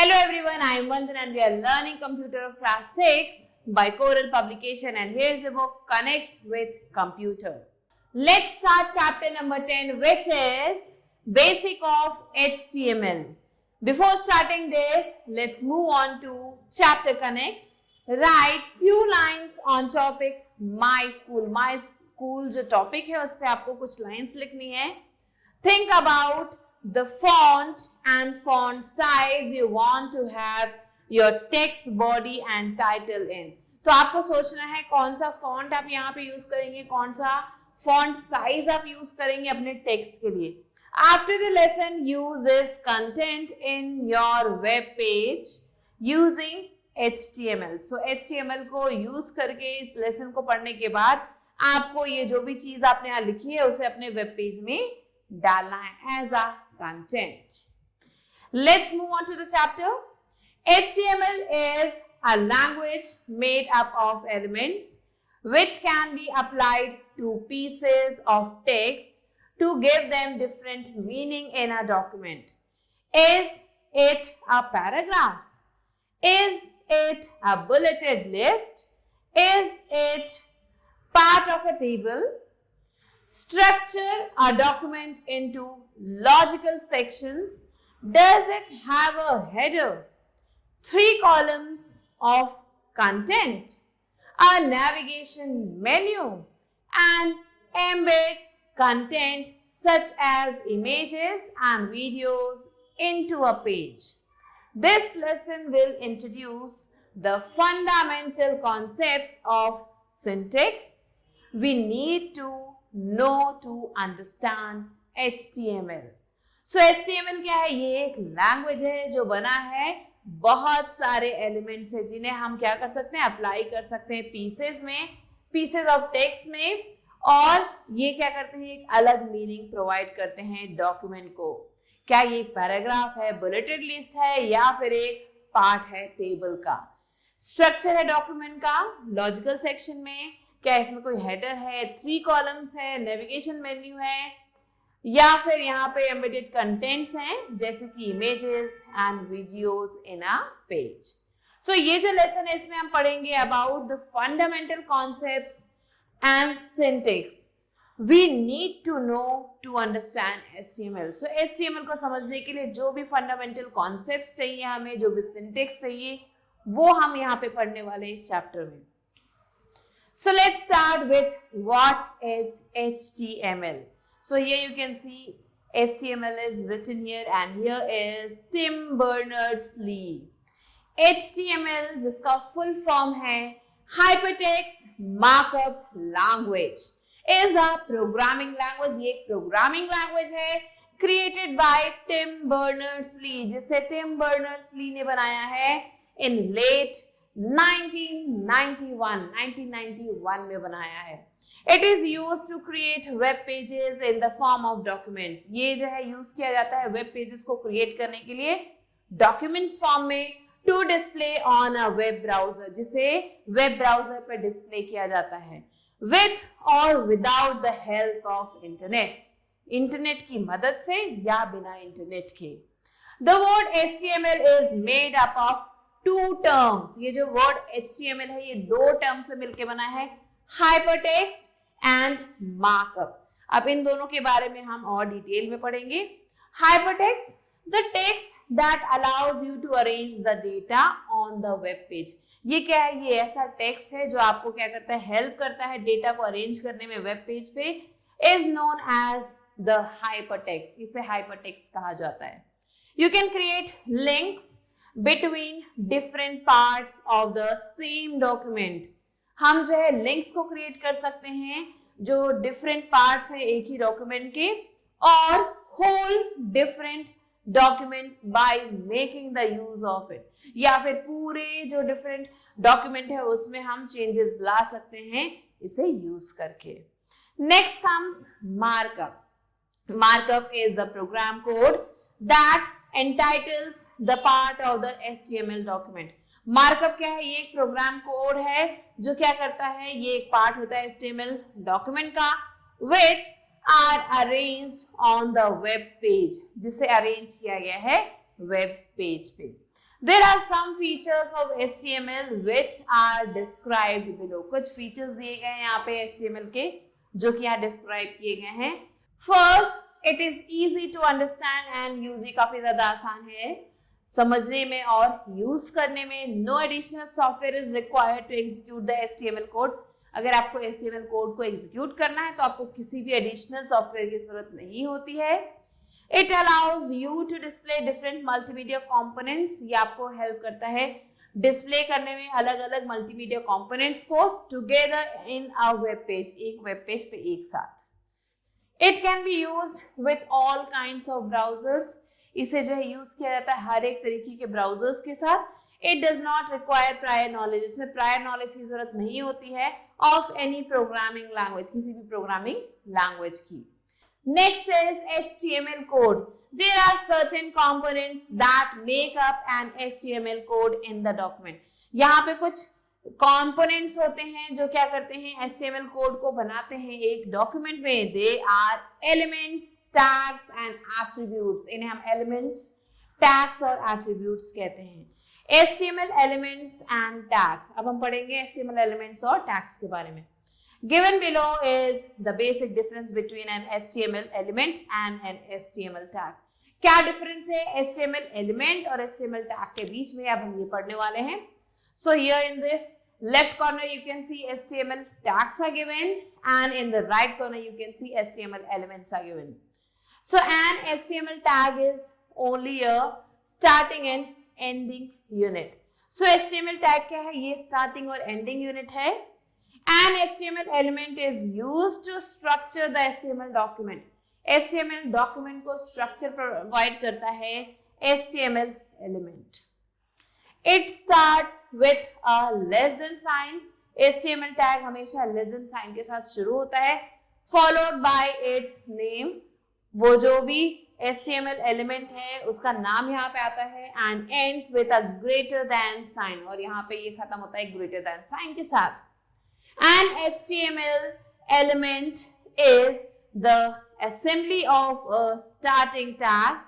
Hello everyone, I am Vandana and we are learning computer of class 6 by Coral Publication, and here is the book Connect with Computer. Let's start chapter number 10, which is Basic of HTML. Before starting this, let's move on to chapter Connect. Write few lines on topic My School. My School जो topic है उस पे आपको कुछ lines लिखनी है. Think about the font and font size you want to have your text body and title in. तो आपको सोचना है कौन सा font आप यहाँ पे यूज करेंगे, कौन सा font size आप यूज करेंगे अपने text के लिए. After the lesson, use this content in your web page using HTML. So HTML को यूज करके इस लेसन को पढ़ने के बाद आपको ये जो भी चीज आपने यहाँ लिखी है उसे अपने वेब पेज में डालना है as a content. Let's move on to the chapter. HTML is a language made up of elements which can be applied to pieces of text to give them different meaning in a document. Is it a paragraph? Is it a bulleted list? Is it part of a table? Structure a document into logical sections. Does it have a header, 3 columns of content, a navigation menu, and embed content such as images and videos into a page? This lesson will introduce the fundamental concepts of syntax we need to know to understand HTML. So HTML क्या है? ये एक language है जो बना है बहुत सारे एलिमेंट्स है जिन्हें हम क्या कर सकते हैं, अप्लाई कर सकते हैं पीसेस में, पीसेस ऑफ टेक्स्ट में, और ये क्या करते हैं, एक अलग मीनिंग प्रोवाइड करते हैं डॉक्यूमेंट को. क्या ये पैराग्राफ है, बुलेटेड लिस्ट है, या फिर एक पार्ट है टेबल का. स्ट्रक्चर है डॉक्यूमेंट का लॉजिकल सेक्शन में. क्या इसमें कोई हेडर है, 3 कॉलम्स है, नेविगेशन मेन्यू है, या फिर यहाँ पे एम्बेडेड कंटेंट्स हैं जैसे कि images and videos in a page. So ये जो लेसन है इसमें हम पढ़ेंगे about the fundamental concepts and syntax we need to know to understand HTML. So HTML को समझने के लिए जो भी फंडामेंटल कॉन्सेप्ट्स चाहिए हमें, जो भी सिंटैक्स चाहिए, वो हम यहाँ पे पढ़ने वाले हैं इस चैप्टर में. So let's start with what is HTML. So here you can see HTML is written here and here is Tim Berners-Lee. HTML जिसका full form है Hypertext Markup Language is a programming language. ये एक programming language है created by Tim Berners-Lee, जिसे Tim Berners-Lee ने बनाया है in late 1991 में बनाया है. It is used to create web pages in the form of documents. ये जो है यूज किया जाता है वेब पेजेस को क्रिएट करने के लिए डॉक्यूमेंट्स फॉर्म में, to display on a web browser, जिसे वेब ब्राउजर पर डिस्प्ले किया जाता है, with और without the help of internet, internet की मदद से या बिना इंटरनेट के. The word HTML is made up of 2 terms. ये जो वर्ड HTML है ये 2 टर्म से मिलकर बना है, हाइपरटेक्स्ट एंड मार्कअप. अब इन दोनों के बारे में हम और डिटेल में पढ़ेंगे. Hypertext, the text that allows you to arrange the data on the web page. ये क्या है? ये ऐसा टेक्स्ट है जो आपको क्या करता है, हेल्प करता है डेटा को अरेंज करने में वेब पेज पे. Is known as the hypertext. इसे हाइपरटेक्स्ट कहा जाता है. You can create links between different parts of the same document. हम जो है लिंक्स को क्रिएट कर सकते हैं जो डिफरेंट पार्ट्स हैं एक ही डॉक्यूमेंट के, और whole different documents by making the use of it. या फिर पूरे जो डिफरेंट डॉक्यूमेंट है उसमें हम चेंजेस ला सकते हैं इसे यूज करके. Next comes markup. Markup is the program code that entitles the part of the HTML document. Markup क्या है? ये एक प्रोग्राम कोड है जो क्या करता है, ये एक पार्ट होता है HTML डॉक्यूमेंट का, which are arranged on the web page, जिसे अरेंज किया गया है वेब पेज पे. There are some features of HTML which are described below. कुछ features दिए गए हैं यहाँ पे HTML के जो कि यहाँ describe किए गए हैं. First, it is easy to understand and use. काफी ज्यादा आसान है समझने में और यूज करने में. No additional software is required to execute the HTML code. अगर आपको HTML कोड को एग्जीक्यूट करना है तो आपको किसी भी एडिशनल सॉफ्टवेयर की जरूरत नहीं होती है. It allows you to display different multimedia components. ये आपको हेल्प करता है डिस्प्ले करने में अलग अलग मल्टीमीडिया कंपोनेंट्स को together in a web page, एक वेब पेज पे एक साथ. It can be used with all kinds of browsers. इसे जो है यूज किया जाता है हर एक तरीके के ब्राउजर्स के साथ. It does not require prior knowledge. इसमें prior knowledge की जरूरत नहीं होती है of any programming language, किसी भी प्रोग्रामिंग लैंग्वेज की. Next is HTML code. There are certain components that make up an HTML code in the document. यहाँ पे कुछ components होते हैं जो क्या करते हैं HTML कोड को बनाते हैं एक डॉक्यूमेंट में. They are elements, tags and attributes. इन्हें हम elements, tags और attributes कहते हैं. HTML elements and tags. अब हम पढ़ेंगे HTML elements और tags के बारे में. Given below is the basic difference between an HTML element and an HTML tag. क्या डिफरेंस है HTML element और HTML tag के बीच में, अब हम ये पढ़ने वाले हैं. So here in this left corner you can see HTML tags are given and in the right corner you can see HTML elements are given. So an HTML tag is only a starting and ending unit. So HTML tag क्या है, ये starting और ending unit है. An HTML element is used to structure the HTML document. HTML document को structure provide करता है HTML element. It starts with a less than sign. HTML tag हमेशा less than sign के साथ शुरू होता है, followed by its name. वो जो भी HTML element है उसका नाम यहाँ पे आता है and ends with a greater than sign. और यहाँ पे ये खत्म होता है greater than sign के साथ. An HTML element is the assembly of a starting tag,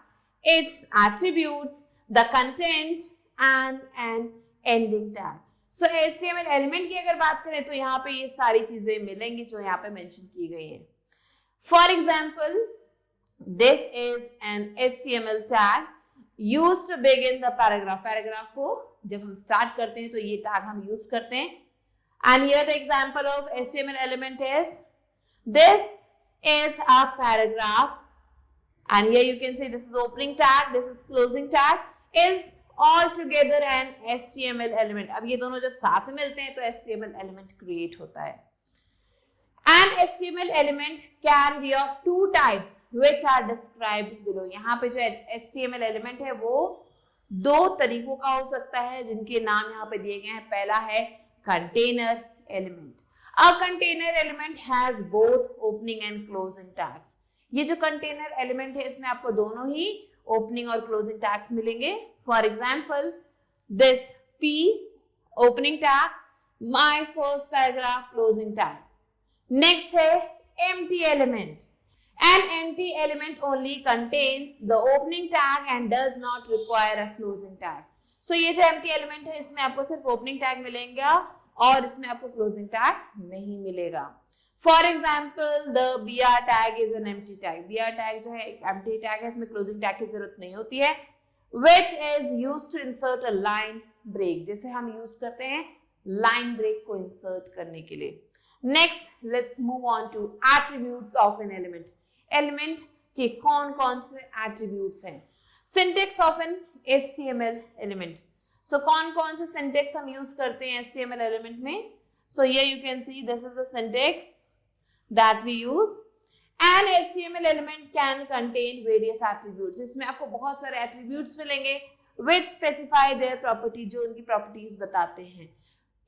its attributes, the content and an ending tag. So HTML element की अगर बात करें तो यहाँ पे ये सारी चीजें मिलेंगी जो यहाँ पे मेंशन की गई हैं. For example, this is an HTML tag used to begin the paragraph. Paragraph को जब हम स्टार्ट करते हैं तो ये टैग हम यूज करते हैं. And here the example of HTML element is, this is a paragraph and here you can see this is opening tag, this is closing tag, is all together an HTML element. अब ये दोनों जब साथ में मिलते हैं तो HTML element create होता है. An HTML element can be of two types which are described below. यहाँ पे जो HTML element है वो दो तरीकों का हो सकता है जिनके नाम यहाँ पे दिए गए हैं. पहला है container element. A container element has both opening and closing tags. ये जो container element है इसमें आपको दोनों ही opening और closing tags मिलेंगे. For example, this P opening tag, my first paragraph closing tag. Next है empty element. An empty element only contains the opening tag and does not require a closing tag. So ये जो empty element है इसमें आपको सिर्फ opening tag मिलेगा और इसमें आपको closing tag नहीं मिलेगा. For example, the BR tag is an empty tag. BR tag जो है एक empty tag है, इसमें closing tag की जरूरत नहीं होती है. Which is used to insert a line break. जैसे हम use करते हैं line break को insert करने के लिए. Next, let's move on to attributes of an element. Element के कौन-कौन से attributes हैं? Syntax of an HTML element. So कौन-कौन से syntax हम use करते हैं HTML element में? So here you can see this is the syntax that we use. An HTML element can contain various attributes. इसमें आपको बहुत सारे attributes मिलेंगे which specify their property, जो उनकी properties बताते हैं.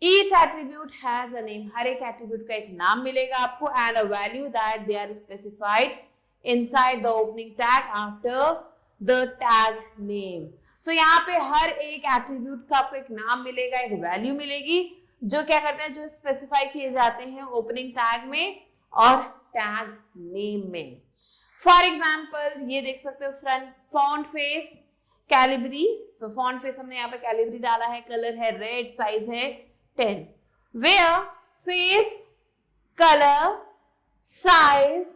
Each attribute has a name. हर एक attribute का एक नाम मिलेगा आपको and a value that they are specified inside the opening tag after the tag name. So यहाँ पे हर एक attribute का आपको एक नाम मिलेगा, एक value मिलेगी जो क्या करते हैं, जो specify किए जाते हैं opening tag में और tag name में. For example, ये देख सकते हो front font face कैलिबरी, सो फॉन्ट फेस हमने यहाँ पे कैलिबरी डाला है, कलर है रेड, साइज है 10. Where face, colour, size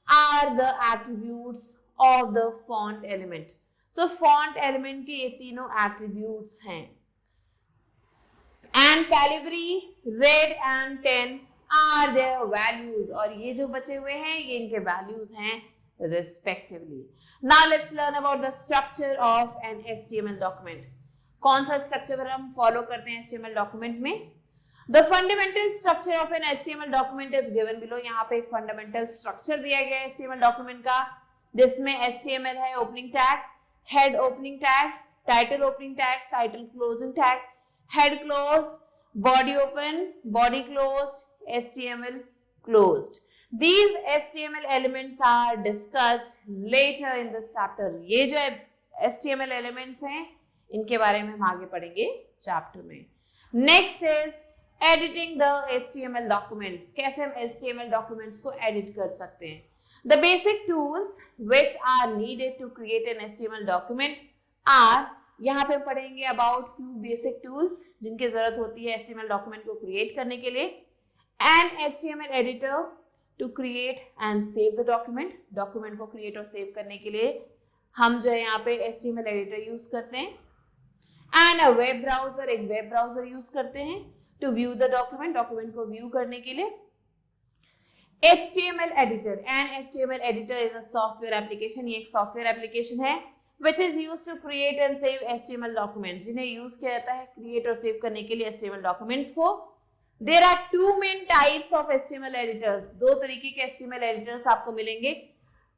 are the attributes of the font element. So font element के ये तीनों एट्रीब्यूट्स हैं. And Calibri, red and 10 are their values, और ये जो बचे हुए हैं ये इनके वैल्यूज हैं respectively. Now let's learn about the structure of an HTML document. कौन सा स्ट्रक्चर हम फॉलो करते हैं HTML डॉक्यूमेंट में? The fundamental structure of an HTML document is given below. यहाँ पे एक फंडामेंटल स्ट्रक्चर दिया गया है HTML डॉक्यूमेंट का, जिसमें HTML है opening tag, head opening tag, title opening tag, title closing tag, head close, body open, body close, HTML closed. These HTML elements are discussed later in this chapter. ये जो HTML elements हैं इनके बारे में हम आगे पढ़ेंगे चैप्टर में. Next is editing the HTML documents. कैसे हम HTML documents को edit कर सकते हैं? The basic tools which are needed to create an HTML document are, यहाँ पे पढ़ेंगे about few basic tools जिनकी जरूरत होती है HTML document को create करने के लिए. An HTML editor to create and save the document. Document को क्रिएट और सेव करने के लिए हम जो है यहाँ पे HTML एडिटर यूज करते हैं. एंड अ वेब ब्राउजर, एक वेब ब्राउजर यूज करते हैं to view the document, document को व्यू करने के लिए. HTML editor, and HTML editor is a software application. ये एक सॉफ्टवेयर एप्लीकेशन है which is used to create and save HTML documents, जिन्हें यूज किया जाता है क्रिएट और सेव करने के लिए HTML डॉक्यूमेंट्स को. There are two main types of HTML editors. दो तरीके के HTML editors आपको मिलेंगे,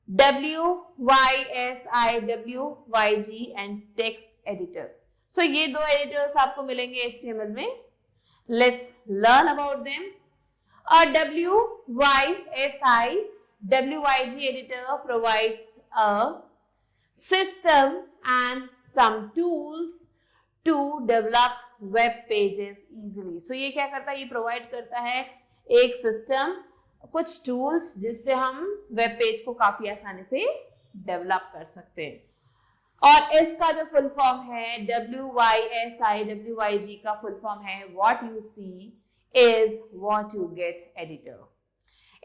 WYSI, WYG and text editor. So ये दो editors आपको मिलेंगे HTML में. Let's learn about them. A WYSI, WYG editor provides a system and some tools to develop web pages easily. So ये क्या करता है, ये प्रोवाइड करता है एक सिस्टम, कुछ टूल्स जिससे हम वेब पेज को काफी आसानी से डेवलप कर सकते हैं. और इसका जो फुल फॉर्म है WYSI, WYG का फुल फॉर्म है what you see is what you get editor.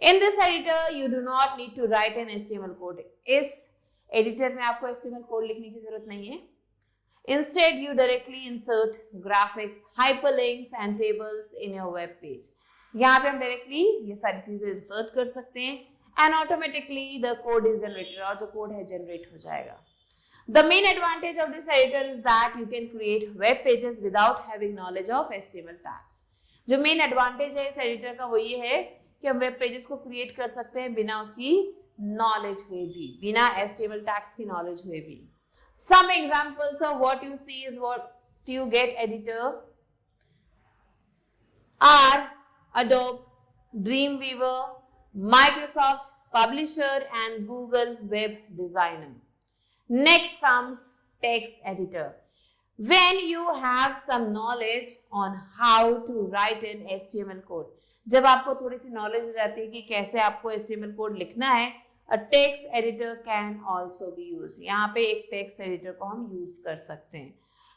In this editor you do not need to write an HTML code. इस एडिटर में आपको HTML कोड लिखने की जरूरत नहीं है. Instead, you directly insert graphics, hyperlinks and tables in your web page. यहाँ पे हम directly ये सारी चीजें insert कर सकते हैं and automatically the code is generated, और जो code है generate हो जाएगा. The main advantage of this editor is that you can create web pages without having knowledge of HTML tags. जो main advantage है इस editor का वो ये है कि हम web pages को create कर सकते हैं बिना उसकी knowledge हुए भी, बिना HTML tags की knowledge हुए भी. Some examples of what you see is what you get editor are Adobe, Dreamweaver, Microsoft Publisher and Google Web Designer. Next comes text editor. When you have some knowledge on how to write an HTML code, जब आपको थोड़ी सी knowledge हो जाती है कि कैसे आपको HTML code लिखना है, A text editor can also be used. यहाँ पे एक text editor को हम use कर सकते हैं.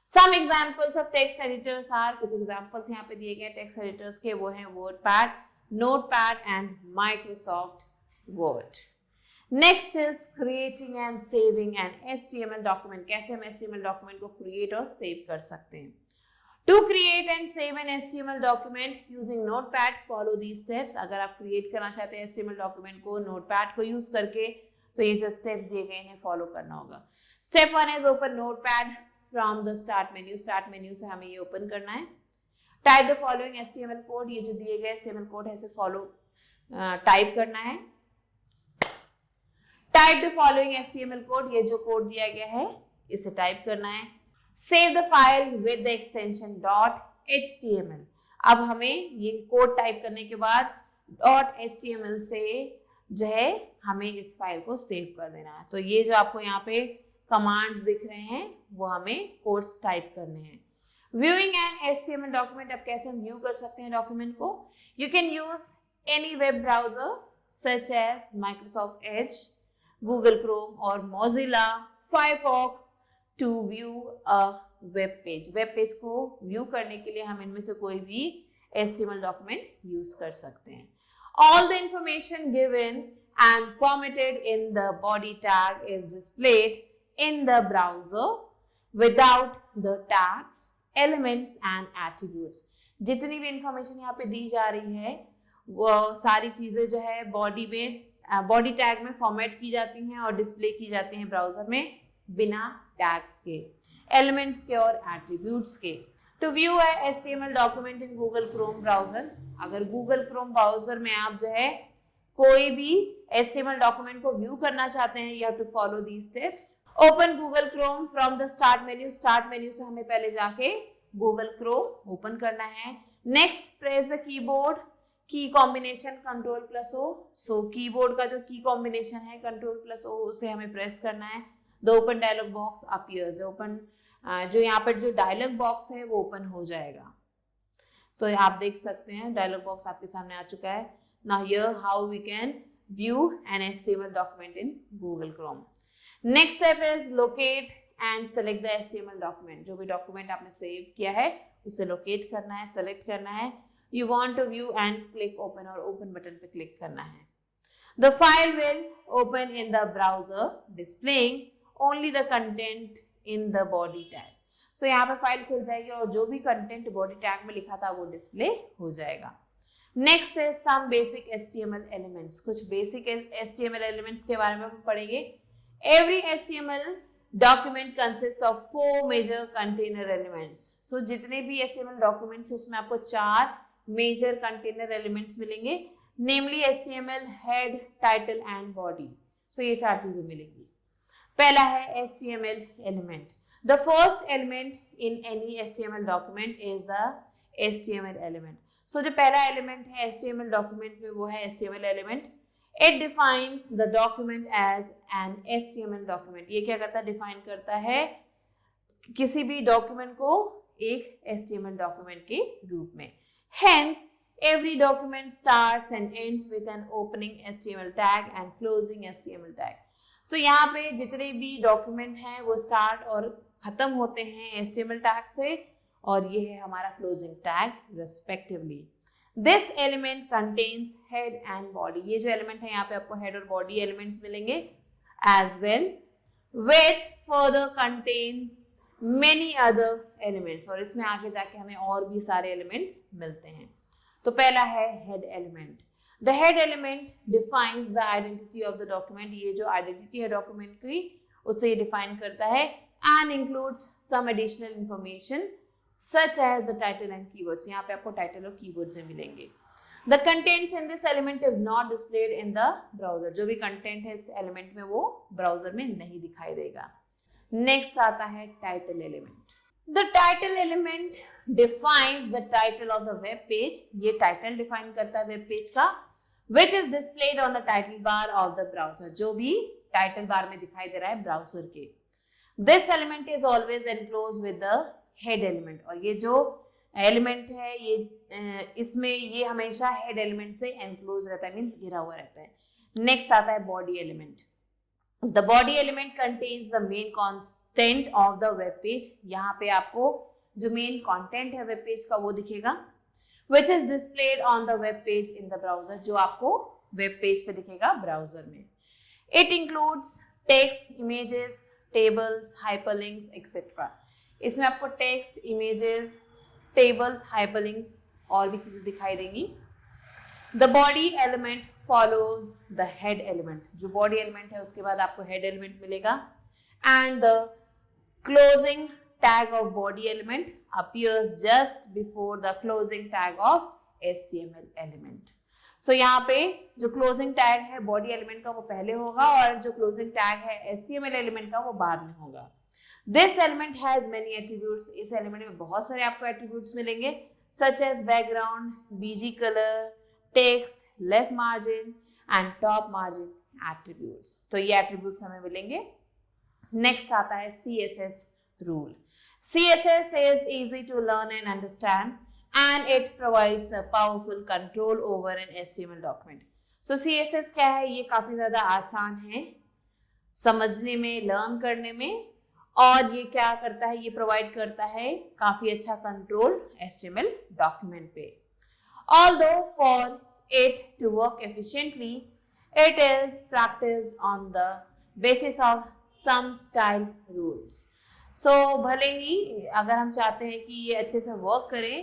Some examples of text editors are, कुछ examples यहाँ पे दिए गए text editors के, वो हैं WordPad, Notepad and Microsoft Word. Next is creating and saving an HTML document. कैसे हम HTML document को create और save कर सकते हैं. To create and save an HTML document using Notepad, follow these steps. अगर आप create करना चाहते हैं HTML document को Notepad को use करके, तो ये जो steps दिए गए हैं follow करना होगा. Step 1 is open Notepad from the start menu. Start menu से हमें ये open करना है. Type the following HTML code. ये जो दिए गए HTML code है इसे follow type करना है. Type the following HTML code. ये जो code दिया गया है इसे type करना है. Save the file with the extension .html. अब हमें ये कोड टाइप करने के बाद .html से जो है हमें इस फाइल को सेव कर देना है. तो ये जो आपको यहाँ पे कमांड्स दिख रहे हैं वो हमें कोड्स टाइप करने हैं. Viewing an HTML document, अब कैसे हम व्यू कर सकते हैं डॉक्यूमेंट को? You can use any web browser such as Microsoft Edge, Google Chrome और Mozilla, Firefox, to view a web page. Web page को व्यू करने के लिए हम इनमें से कोई भी HTML डॉक्यूमेंट यूज कर सकते हैं. All the information given and formatted in the body tag is displayed in the browser without the tags, elements and attributes. जितनी भी इंफॉर्मेशन यहाँ पे दी जा रही है वो सारी चीजें जो है बॉडी टैग में फॉर्मेट की जाती हैं और डिस्प्ले की जाती हैं ब्राउजर में बिना टैग्स के, एलिमेंट्स के और एट्रीब्यूट्स के. टू व्यू है HTML document in Google Chrome browser. अगर गूगल क्रोम ब्राउजर में आप जो है कोई भी HTML डॉक्यूमेंट को व्यू करना चाहते हैं, you have to follow these steps. Open Google Chrome from the start menu. Start menu से हमें पहले जाके गूगल क्रोम ओपन करना है. Next press the keyboard key combination Ctrl+O. So keyboard का जो की कॉम्बिनेशन है Ctrl+O उसे हमें प्रेस करना है. The open dialog box appears. जो यहाँ पर जो डायलॉग बॉक्स है वो ओपन हो जाएगा. सो आप देख सकते हैं डायलॉग बॉक्स आपके सामने आ चुका है. Now here how we can view an HTML document in Google Chrome. Next step is locate and select the HTML document. जो भी डॉक्यूमेंट आपने सेव किया है उसे लोकेट करना है, सेलेक्ट करना है. You want to view and click open और ओपन बटन पे क्लिक करना है. The file will open in the browser displaying only the content in the body tag. So यहाँ पे फाइल खुल जाएगी और जो भी कंटेंट बॉडी टैग में लिखा था वो डिस्प्ले हो जाएगा. नेक्स्ट है सम बेसिक HTML एलिमेंट्स. कुछ बेसिक HTML एलिमेंट्स के बारे में हम पढ़ेंगे. Every HTML document consist of 4 major container elements. So जितने भी HTML डॉक्यूमेंट्स उसमें आपको 4 मेजर कंटेनर एलिमेंट्स मिलेंगे, namely HTML head, title and body. So ये 4 चीजें मिलेंगी. पहला है HTML element. The first element in any HTML document is the HTML element. So जो पहला एलिमेंट है HTML डॉक्यूमेंट में वो है HTML element. It defines the document as an HTML document. ये क्या करता है? डिफाइन करता है किसी भी डॉक्यूमेंट को एक HTML डॉक्यूमेंट के रूप में. Hence, every document starts and ends with an opening HTML tag and closing HTML tag. So यहाँ पे जितने भी डॉक्यूमेंट हैं वो स्टार्ट और खत्म होते हैं HTML टैग से और ये है हमारा closing tag respectively. This element contains head and body. ये जो एलिमेंट है यहाँ पे आपको हेड और बॉडी एलिमेंट्स मिलेंगे as well, which further contain many other elements. और इसमें आगे जाके हमें और भी सारे एलिमेंट्स मिलते हैं. तो पहला है head element. The head element defines the identity of the document. ये जो आइडेंटिटी है डॉक्यूमेंट की उसे ये डिफाइन करता है and includes some additional information such as the title and keywords. यहाँ पे आपको टाइटल और कीवर्ड्स मिलेंगे. The contents in this element is not displayed in the browser. जो भी कंटेंट है इस एलिमेंट में वो ब्राउजर में नहीं दिखाई देगा. नेक्स्ट आता है title element. The title element defines the title of the web page. ये टाइटल डिफाइन करता है वेब पेज का, which is displayed on the title bar of the browser. जो भी टाइटल बार में दिखाई दे रहा है ब्राउजर के. This element is always enclosed with the head element. और ये जो एलिमेंट है ये इसमें ये हमेशा हेड एलिमेंट से एनक्लोज रहता है, मीन्स घिरा हुआ रहता है. नेक्स्ट आता है body element. The body element contains the main content of the web page. यहाँ पे आपको जो मेन कंटेंट है वेब पेज का वो दिखेगा, which is displayed on the web page in the browser. जो आपको वेब पेज पे दिखेगा ब्राउजर में. It includes text, images, tables, hyperlinks, etc. इसमें आपको text, images, tables, hyperlinks और भी चीजें दिखाई देंगी. The body element follows the head element. जो body element है उसके बाद आपको head element मिलेगा. And the closing tag of body element appears just before the closing tag of HTML element. So यहाँ पे जो closing tag है body element का वो पहले होगा और जो closing tag है HTML element का वो बाद में होगा. This element has many attributes. इस element में बहुत सारे आपको attributes मिलेंगे such as background, BG color, text, left margin and top margin attributes. तो ये attributes हमें मिलेंगे. Next आता है CSS rule. CSS is easy to learn and understand and it provides a powerful control over an HTML document. So CSS क्या है? ये काफी ज्यादा आसान है समझने में, लर्न करने में और ये क्या करता है, ये प्रोवाइड करता है काफी अच्छा कंट्रोल HTML डॉक्यूमेंट पे. Although for it to work efficiently, it is practiced on the basis of some style rules. So भले ही अगर हम चाहते हैं कि ये अच्छे से वर्क करे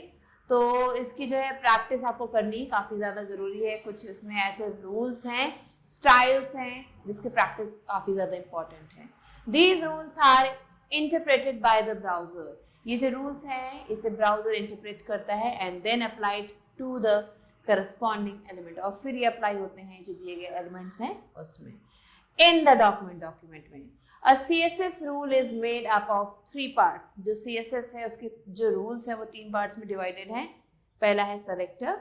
तो इसकी जो है प्रैक्टिस आपको करनी काफ़ी ज़्यादा ज़रूरी है. कुछ इसमें ऐसे रूल्स हैं, स्टाइल्स हैं जिसकी प्रैक्टिस काफ़ी ज़्यादा इम्पॉर्टेंट है. These rules are interpreted by the browser. ये जो रूल्स हैं इसे ब्राउजर इंटरप्रेट करता है and then applied to the corresponding element, और फिर ये अप्लाई होते हैं जो दिए गए एलिमेंट्स हैं उसमें. इन द डॉक्यूमेंट में A CSS rule is made up of 3 parts. जो CSS है उसके जो रूल्स हैं वो 3 पार्ट्स में डिवाइडेड हैं. पहला है selector.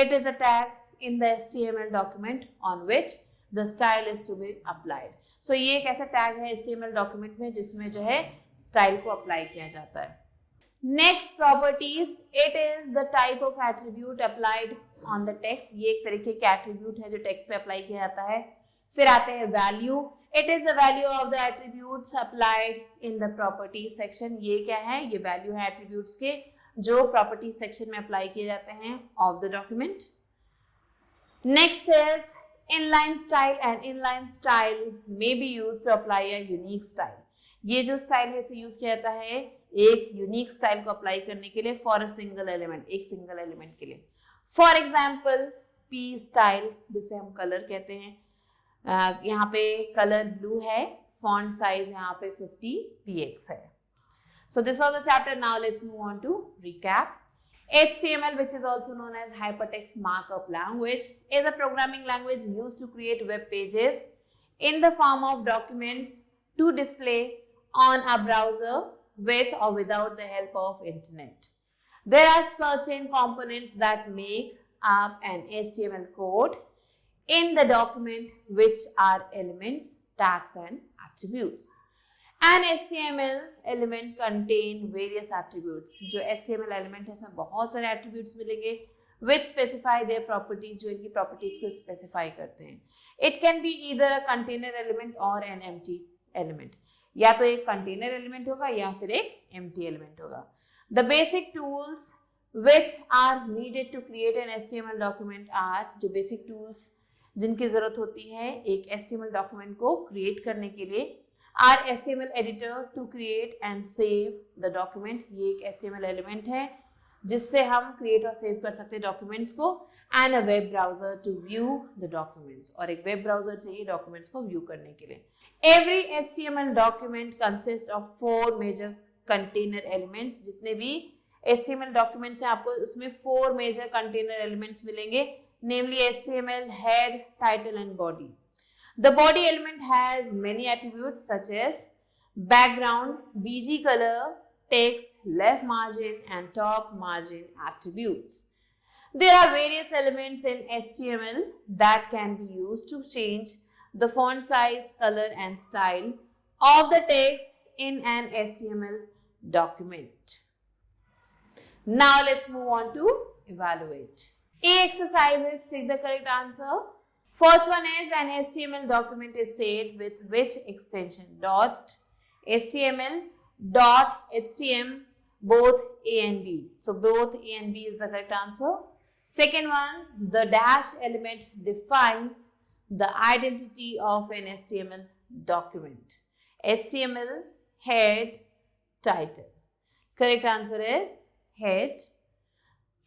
It is a tag in the HTML document on which the style is to be applied. So ये एक ऐसा टैग है HTML डॉक्यूमेंट में जिसमें जो है स्टाइल को अप्लाई किया जाता है. Next properties, it is the type of attribute applied on the text. ये एक तरीके के एट्रीब्यूट है जो टेक्स्ट पे अप्लाई किया जाता है. फिर आते हैं value. It is the value of the attributes applied in the properties section. ये क्या है, ये वैल्यू है एट्रीब्यूट्स के जो प्रॉपर्टी सेक्शन में अप्लाई किए जाते हैं of the document. Next is inline style, and inline style may be used to apply a unique style. ये जो स्टाइल है इसे यूज किया जाता है एक यूनिक स्टाइल को अप्लाई करने के लिए फॉर अ सिंगल एलिमेंट, एक सिंगल एलिमेंट के लिए. फॉर एग्जाम्पल पी स्टाइल, जिसे हम कलर कहते हैं. यहाँ पे कलर ब्लू है, फॉन्ट साइज यहाँ पे 50 px है. So this was the chapter. Now let's move on to recap. HTML, which is also known as hypertext markup language, is a programming language used to create web pages in the form of documents to display on a browser with or without the help of internet. There are certain components that make up an HTML code in the document, which are elements, tags and attributes. An HTML element contain various attributes. जो HTML element है इसमें बहुत सारे attributes मिलेंगे which specify their properties, जो इनकी properties को specify करते हैं. It can be either a container element or an empty element. या तो एक container element होगा या फिर एक empty element होगा. The basic tools which are needed to create an HTML document are, जो basic tools जिनकी जरूरत होती है एक HTML डॉक्यूमेंट को क्रिएट करने के लिए, are HTML editor to create and save the document. ये एक HTML एलिमेंट है जिससे हम क्रिएट और सेव कर सकते हैं डॉक्यूमेंट्स को. And a web browser to view the documents, और एक वेब ब्राउजर चाहिए डॉक्यूमेंट्स को व्यू करने के लिए. Every HTML document consist of 4 major container elements. जितने भी HTML डॉक्यूमेंट्स हैं आपको उसमें 4 मेजर कंटेनर एलिमेंट्स मिलेंगे, namely HTML head, title and body. The body element has many attributes such as background, BG color, text, left margin and top margin attributes. There are various elements in HTML that can be used to change the font size, color and style of the text in an HTML document. Now let's move on to evaluate. A exercises, take the correct answer. First one is an HTML document is saved with which extension? .html, .htm, both A and B. So both A and B is the correct answer. Second one, the dash element defines the identity of an HTML document. HTML, head, title. Correct answer is head.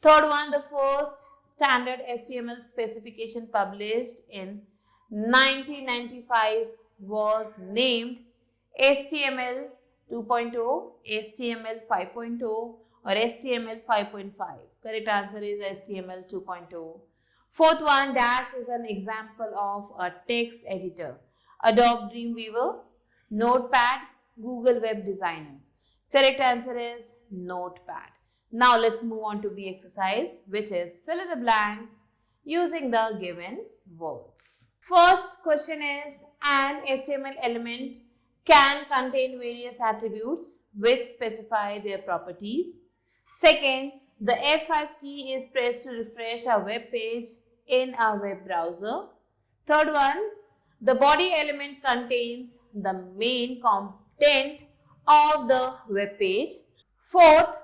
Third one, the first standard HTML specification published in 1995 was named HTML 2.0, HTML 5.0 or HTML 5.5. Correct answer is HTML 2.0. Fourth one, Dash is an example of a text editor. Adobe Dreamweaver, Notepad, Google Web Designer. Correct answer is Notepad. Now let's move on to B exercise, which is fill in the blanks using the given words. First question is, an HTML element can contain various attributes which specify their properties. Second, the F5 key is pressed to refresh a web page in a web browser. Third one, the body element contains the main content of the web page. Fourth,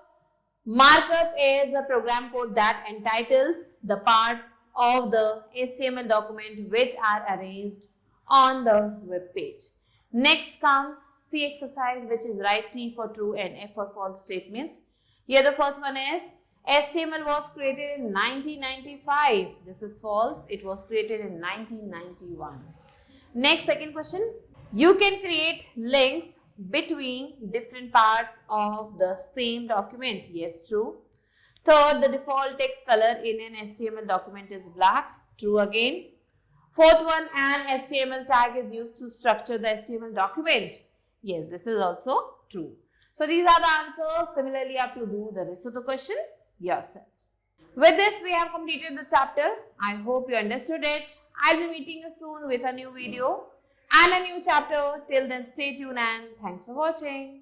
markup is the program code that entitles the parts of the HTML document which are arranged on the web page. Next comes C exercise, which is write T for true and F for false statements. Here the first one is HTML was created in 1995. This is false. It was created in 1991. Next, second question. You can create links between different parts of the same document. Yes, true. Third, the default text color in an HTML document is black. True again. Fourth one, an HTML tag is used to structure the HTML document. Yes, this is also true. So these are the answers. Similarly, you have to do the rest of the questions yourself. With this, we have completed the chapter. I hope you understood it. I'll be meeting you soon with a new video and a new chapter. Till then, stay tuned and thanks for watching.